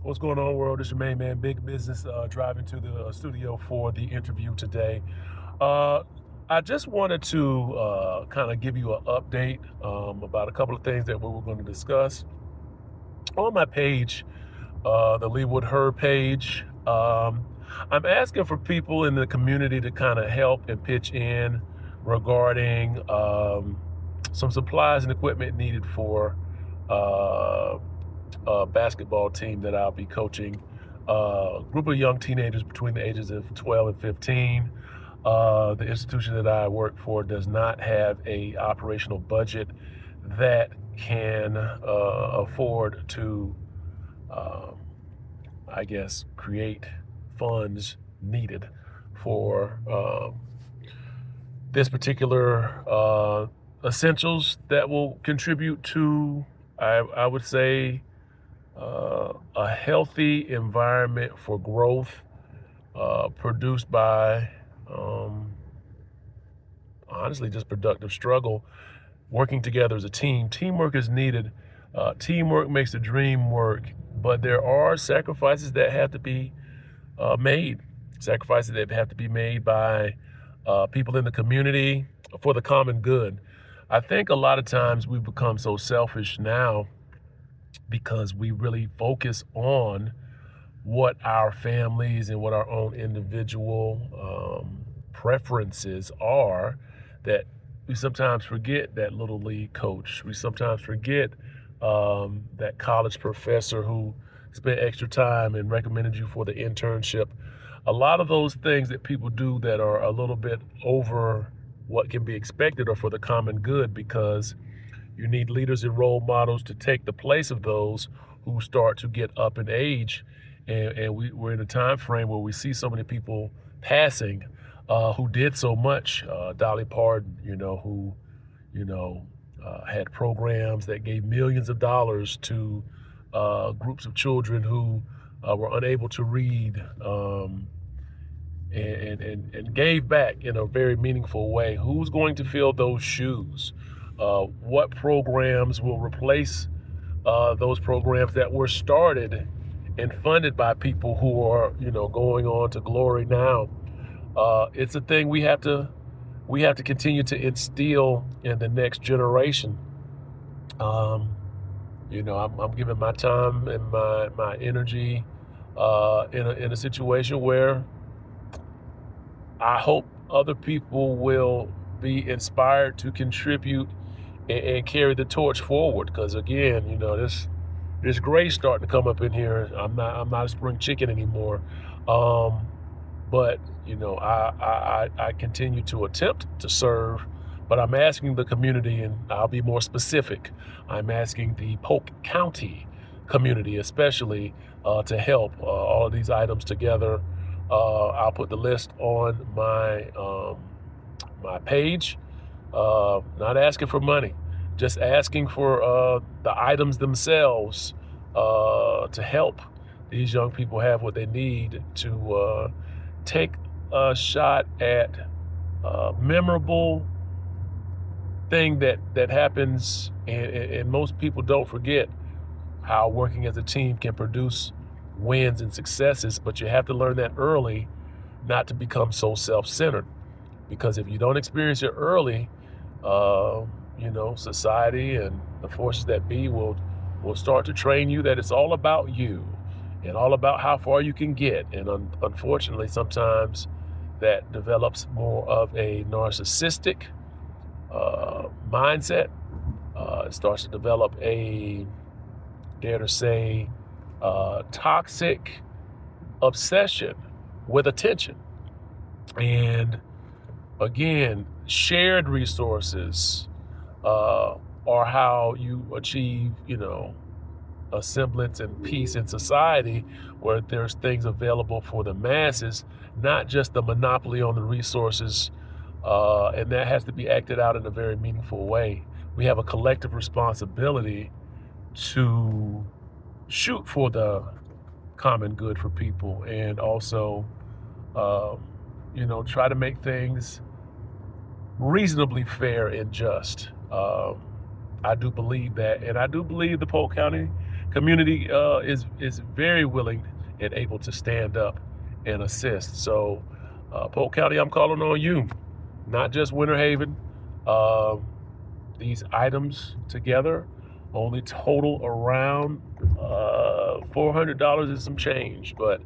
What's going on, world? It's your main man, Big Business, driving to the studio for the interview today. Uh, I just wanted to kind of give you an update about a couple of things that we were going to discuss. On my page, the Leewood Her page, I'm asking for people in the community to kind of help and pitch in regarding some supplies and equipment needed for uh, basketball team that I'll be coaching. A group of young teenagers between the ages of 12 and 15. The institution that I work for does not have a operational budget that can afford to, um, I guess, create funds needed for this particular essentials that will contribute to, I would say, a healthy environment for growth produced by, honestly, just productive struggle, working together as a team. Teamwork is needed. Teamwork makes the dream work, but there are sacrifices that have to be made, sacrifices that have to be made by people in the community for the common good. I think a lot of times we become so selfish now because we really focus on what our families and what our own individual preferences are, that we sometimes forget that little league coach. We sometimes forget that college professor who spent extra time and recommended you for the internship. A lot of those things that people do that are a little bit over what can be expected are for the common good, because you need leaders and role models to take the place of those who start to get up in age. And we're in a time frame where we see so many people passing who did so much. Dolly Parton, who, had programs that gave millions of dollars to groups of children who were unable to read, and gave back in a very meaningful way. Who's going to fill those shoes? What programs will replace those programs that were started and funded by people who are, going on to glory now? It's a thing we have to continue to instill in the next generation. I'm giving my time and my energy in a situation where I hope other people will be inspired to contribute and carry the torch forward. Because again, this gray's starting to come up in here. I'm not a spring chicken anymore. But I continue to attempt to serve, but I'm asking the community, and I'll be more specific. I'm asking the Polk County community, especially, to help all of these items together. I'll put the list on my page. Not asking for money, just asking for the items themselves to help these young people have what they need to take a shot at a memorable thing that happens, and most people don't forget how working as a team can produce wins and successes, but you have to learn that early, not to become so self-centered. Because if you don't experience it early, society and the forces that be will start to train you that it's all about you and all about how far you can get. And unfortunately, sometimes that develops more of a narcissistic mindset. It starts to develop a, dare to say, toxic obsession with attention. And again, shared resources are how you achieve, a semblance and peace in society, where there's things available for the masses, not just the monopoly on the resources, and that has to be acted out in a very meaningful way. We have a collective responsibility to shoot for the common good for people, and also, try to make things reasonably fair and just. I do believe that, and I do believe the Polk County community is very willing and able to stand up and assist. So, Polk County, I'm calling on you, not just Winter Haven. These items together only total around $400 and some change, but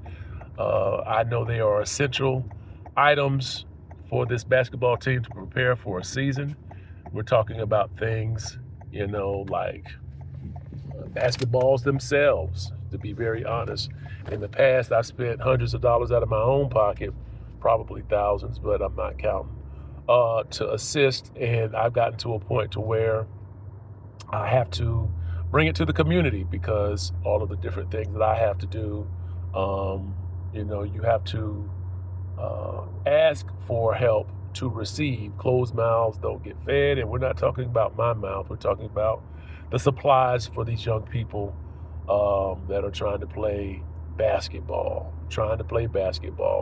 I know they are essential items for this basketball team to prepare for a season. We're talking about things, like basketballs themselves, to be very honest. In the past, I've spent hundreds of dollars out of my own pocket, probably thousands, but I'm not counting, to assist. And I've gotten to a point to where I have to bring it to the community because all of the different things that I have to do, you have to ask for help to receive. Closed mouths don't get fed, and we're not talking about my mouth. We're talking about the supplies for these young people that are trying to play basketball.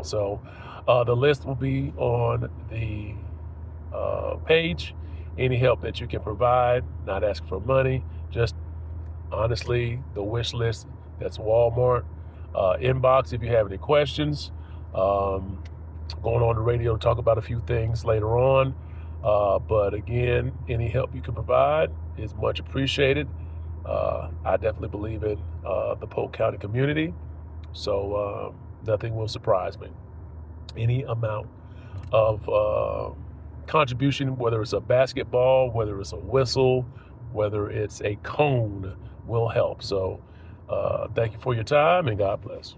So the list will be on the page. Any help that you can provide, not asking for money, just honestly, the wish list, that's Walmart. Inbox if you have any questions. Going on the radio to talk about a few things later on. But again, any help you can provide is much appreciated. I definitely believe in the Polk County community, so nothing will surprise me. Any amount of contribution, whether it's a basketball, whether it's a whistle, whether it's a cone, will help. So thank you for your time, and God bless.